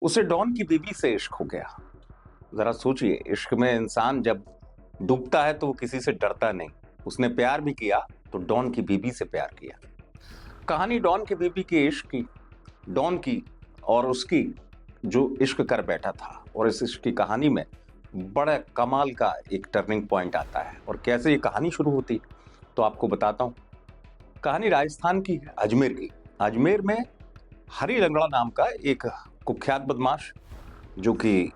उसे डॉन की बीवी से इश्क हो गया। जरा सोचिए, इश्क में इंसान जब डूबता है तो वो किसी से डरता नहीं। उसने प्यार भी किया तो डॉन की बीवी से प्यार किया। कहानी डॉन की बीवी के इश्क की, डॉन की और उसकी जो इश्क कर बैठा था। और इस इश्क की कहानी में बड़ा कमाल का एक टर्निंग पॉइंट आता है। और कैसे ये कहानी शुरू होती तो आपको बताता हूँ। कहानी राजस्थान की है, अजमेर की। अजमेर में हरी लंगड़ा नाम का एक कुख्यात बदमाश, जो कि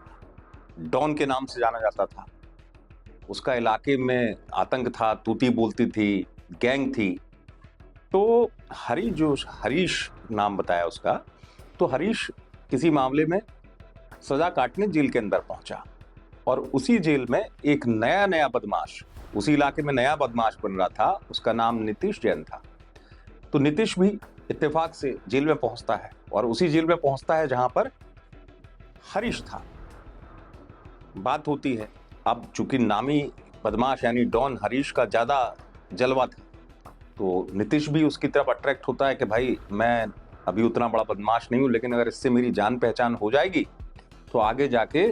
डॉन के नाम से जाना जाता था। उसका इलाके में आतंक था, तूती बोलती थी, गैंग थी। तो हरीश नाम बताया उसका। तो हरीश किसी मामले में सजा काटने जेल के अंदर पहुंचा। और उसी जेल में एक नया नया बदमाश, उसी इलाके में नया बदमाश बन रहा था। उसका नाम नीतीश जैन था। तो नीतीश भी इत्तेफाक से जेल में पहुंचता है, और उसी जेल में पहुंचता है जहां पर हरीश था। बात होती है, अब चूंकि नामी बदमाश यानी डॉन हरीश का ज्यादा जलवा था, तो नीतीश भी उसकी तरफ अट्रैक्ट होता है कि भाई मैं अभी उतना बड़ा बदमाश नहीं हूं, लेकिन अगर इससे मेरी जान पहचान हो जाएगी तो आगे जाके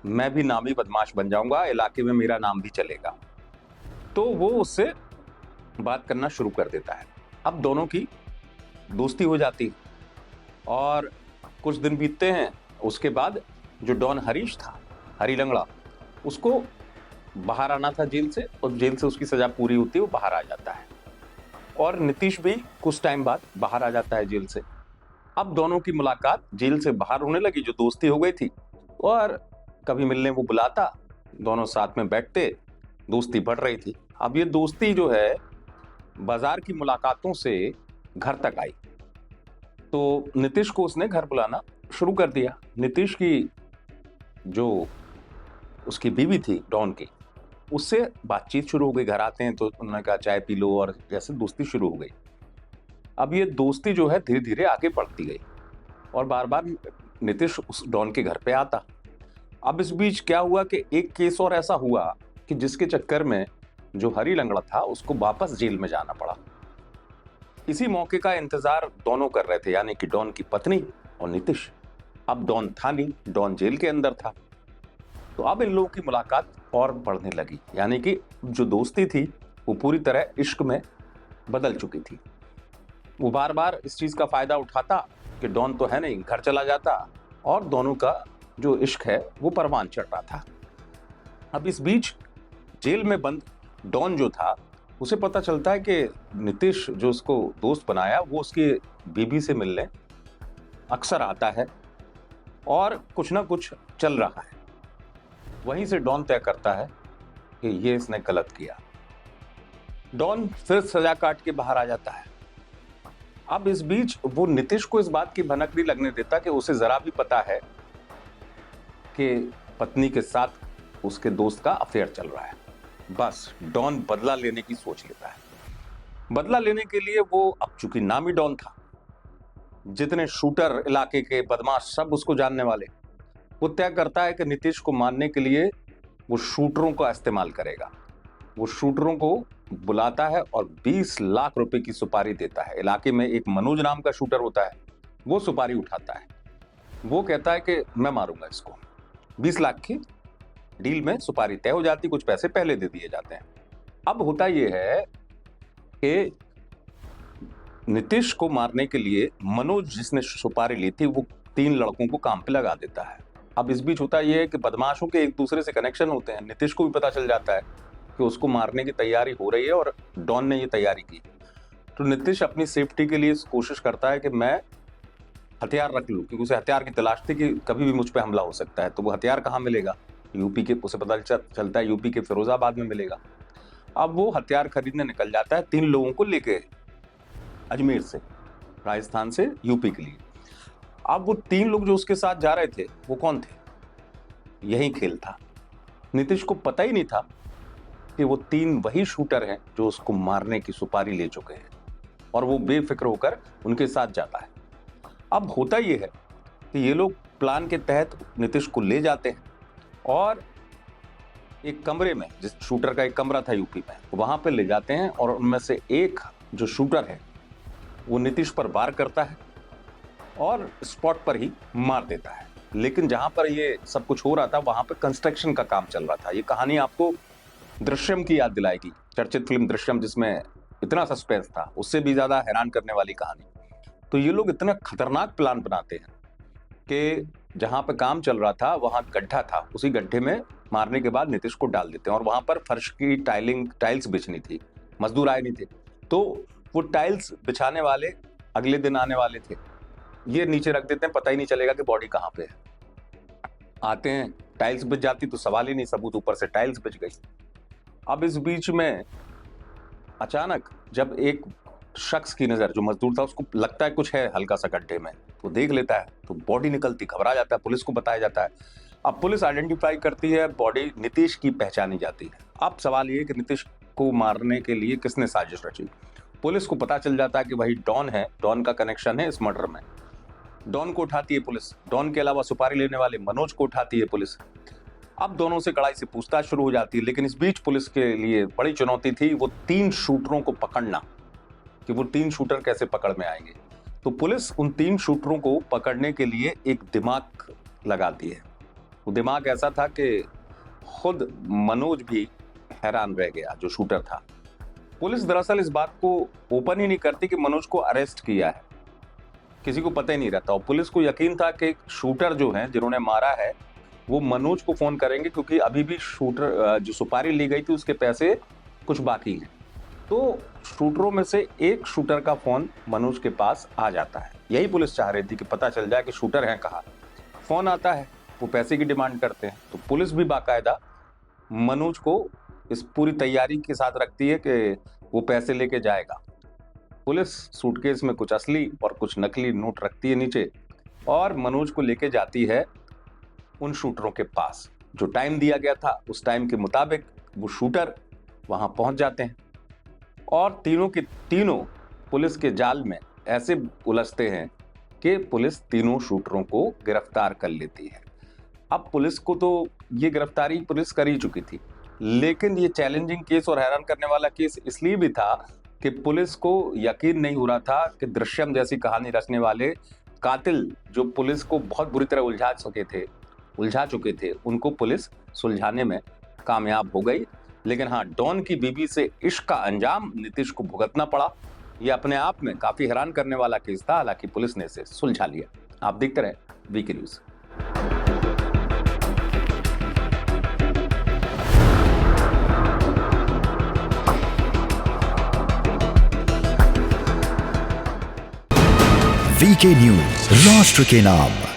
मैं भी नामी बदमाश बन जाऊंगा, इलाके में मेरा नाम भी चलेगा। तो वो उससे बात करना शुरू कर देता है। अब दोनों की दोस्ती हो जाती है और कुछ दिन बीतते हैं। उसके बाद जो डॉन हरीश था, हरी लंगड़ा, उसको बाहर आना था जेल से, और जेल से उसकी सजा पूरी होती है, वो बाहर आ जाता है। और नीतीश भी कुछ टाइम बाद बाहर आ जाता है जेल से। अब दोनों की मुलाकात जेल से बाहर होने लगी, जो दोस्ती हो गई थी। और कभी मिलने वो बुलाता, दोनों साथ में बैठते, दोस्ती बढ़ रही थी। अब ये दोस्ती जो है बाजार की मुलाकातों से घर तक आई। तो नीतीश को उसने घर बुलाना शुरू कर दिया। नीतीश की जो उसकी बीवी थी डॉन की, उससे बातचीत शुरू हो गई। घर आते हैं तो उन्होंने कहा चाय पी लो, और जैसे दोस्ती शुरू हो गई। अब ये दोस्ती जो है धीरे धीरे आगे बढ़ती गई, और बार बार नीतीश उस डॉन के घर पे आता। अब इस बीच क्या हुआ कि एक केस और ऐसा हुआ कि जिसके चक्कर में जो हरी लंगड़ा था उसको वापस जेल में जाना पड़ा। इसी मौके का इंतजार दोनों कर रहे थे, यानी कि डॉन की पत्नी और नीतीश। अब डॉन था नहीं, डॉन जेल के अंदर था। तो अब इन लोगों की मुलाकात और बढ़ने लगी, यानी कि जो दोस्ती थी वो पूरी तरह इश्क में बदल चुकी थी। वो बार बार इस चीज का फायदा उठाता कि डॉन तो है नहीं, घर चला जाता, और दोनों का जो इश्क है वो परवान चढ़ रहा था। अब इस बीच जेल में बंद डॉन जो था, उसे पता चलता है कि नीतीश जो उसको दोस्त बनाया वो उसकी बीबी से मिलने अक्सर आता है, और कुछ ना कुछ चल रहा है। वहीं से डॉन तय करता है कि ये इसने गलत किया। डॉन फिर सजा काट के बाहर आ जाता है। अब इस बीच वो नीतीश को इस बात की भनक नहीं लगने देता कि उसे जरा भी पता है कि पत्नी के साथ उसके दोस्त का अफेयर चल रहा है। बस डॉन बदला लेने की सोच लेता है। बदला लेने के लिए वो, अब चूंकि नामी डॉन था, जितने शूटर इलाके के बदमाश सब उसको जानने वाले, वो तय करता है कि नीतीश को मारने के लिए वो शूटरों का इस्तेमाल करेगा। वो शूटरों को बुलाता है और 20 लाख रुपए की सुपारी देता है। इलाके में एक मनोज नाम का शूटर होता है, वो सुपारी उठाता है। वो कहता है कि मैं मारूंगा इसको। 20 लाख की डील में सुपारी तय हो जाती, कुछ पैसे पहले दे दिए जाते हैं। अब होता यह है कि नीतीश को मारने के लिए मनोज जिसने सुपारी ली थी, वो 3 लड़कों को काम पे लगा देता है। अब इस बीच होता यह है कि बदमाशों के एक दूसरे से कनेक्शन होते हैं। नीतीश को भी पता चल जाता है कि उसको मारने की तैयारी हो रही है, और डॉन ने ये तैयारी की। तो नीतीश अपनी सेफ्टी के लिए कोशिश करता है कि मैं हथियार रख लूं, क्योंकि उसे हथियार की तलाश थी कि कभी भी मुझ पे हमला हो सकता है। तो वो हथियार कहाँ मिलेगा? यूपी के, उसे पता चलता है यूपी के फिरोजाबाद में मिलेगा। अब वो हथियार खरीदने निकल जाता है 3 लोगों को लेके, अजमेर से, राजस्थान से यूपी के लिए। अब वो 3 लोग जो उसके साथ जा रहे थे वो कौन थे? यही खेल था। नीतीश को पता ही नहीं था कि वो 3 वही शूटर हैं जो उसको मारने की सुपारी ले चुके हैं, और वो बेफिक्र होकर उनके साथ जाता है। अब होता यह है कि ये लोग प्लान के तहत नीतीश को ले जाते हैं, और एक कमरे में, जिस शूटर का एक कमरा था यूपी में, वहां पे ले जाते हैं। और उनमें से एक जो शूटर है वो नीतीश पर वार करता है और स्पॉट पर ही मार देता है। लेकिन जहां पर ये सब कुछ हो रहा था वहां पर कंस्ट्रक्शन का काम चल रहा था। ये कहानी आपको दृश्यम की याद दिलाएगी, चर्चित फिल्म दृश्यम जिसमें इतना सस्पेंस था, उससे भी ज्यादा हैरान करने वाली कहानी। तो ये लोग इतना खतरनाक प्लान बनाते हैं कि जहां पर काम चल रहा था वहां गड्ढा था, उसी गड्ढे में मारने के बाद नीतीश को डाल देते हैं। और वहां पर फर्श की टाइल्स बिछनी थी, मजदूर आए नहीं थे, तो वो टाइल्स बिछाने वाले अगले दिन आने वाले थे, ये नीचे रख देते हैं, पता ही नहीं चलेगा कि बॉडी कहाँ पे है। आते हैं, टाइल्स बिछ जाती तो सवाल ही नहीं, सबूत, ऊपर से टाइल्स बिछ गई। अब इस बीच में अचानक जब एक शख्स की नजर, जो मजदूर था, उसको लगता है कुछ है हल्का सा गड्ढे में, तो देख लेता है, तो बॉडी निकलती, घबरा जाता है, पुलिस को बताया जाता है। अब पुलिस आइडेंटिफाई करती है, बॉडी नीतीश की पहचानी जाती है। अब सवाल ये कि नीतीश को मारने के लिए किसने साजिश रची। पुलिस को पता चल जाता है कि भाई डॉन है, डॉन का कनेक्शन है इस मर्डर में। डॉन को उठाती है पुलिस, डॉन के अलावा सुपारी लेने वाले मनोज को उठाती है पुलिस। अब दोनों से कड़ाई से पूछताछ शुरू हो जाती है, लेकिन इस बीच पुलिस के लिए बड़ी चुनौती थी वो 3 शूटरों को पकड़ना, कि वो 3 शूटर कैसे पकड़ में आएंगे। तो पुलिस उन 3 शूटरों को पकड़ने के लिए एक दिमाग लगाती है। वो दिमाग ऐसा था कि खुद मनोज भी हैरान रह गया, जो शूटर था। पुलिस दरअसल इस बात को ओपन ही नहीं करती कि मनोज को अरेस्ट किया है, किसी को पता ही नहीं रहता। और पुलिस को यकीन था कि शूटर जो हैं, जिन्होंने मारा है, वो मनोज को फोन करेंगे, क्योंकि अभी भी शूटर जो सुपारी ली गई थी उसके पैसे कुछ बाकी हैं। तो शूटरों में से एक शूटर का फोन मनोज के पास आ जाता है। यही पुलिस चाह रही थी कि पता चल जाए कि शूटर हैं कहाँ। फोन आता है, वो पैसे की डिमांड करते हैं, तो पुलिस भी बाकायदा मनोज को इस पूरी तैयारी के साथ रखती है कि वो पैसे लेके जाएगा। पुलिस सूटकेस में कुछ असली और कुछ नकली नोट रखती है नीचे, और मनोज को लेके जाती है उन शूटरों के पास। जो टाइम दिया गया था उस टाइम के मुताबिक वो शूटर वहां पहुंच जाते हैं, और तीनों के तीनों पुलिस के जाल में ऐसे उलझते हैं कि पुलिस तीनों शूटरों को गिरफ्तार कर लेती है। अब पुलिस को तो ये गिरफ्तारी पुलिस कर ही चुकी थी, लेकिन ये चैलेंजिंग केस और हैरान करने वाला केस इसलिए भी था कि पुलिस को यकीन नहीं हो रहा था कि दृश्यम जैसी कहानी रचने वाले कातिल, जो पुलिस को बहुत बुरी तरह उलझा चुके थे, उनको पुलिस सुलझाने में कामयाब हो गई। लेकिन हाँ, डॉन की बीबी से इश्क का अंजाम नीतीश को भुगतना पड़ा। ये अपने आप में काफी हैरान करने वाला केस था, हालांकि पुलिस ने इसे सुलझा लिया। आप देखते रहे वीके न्यूज। वीके न्यूज, राष्ट्र के नाम।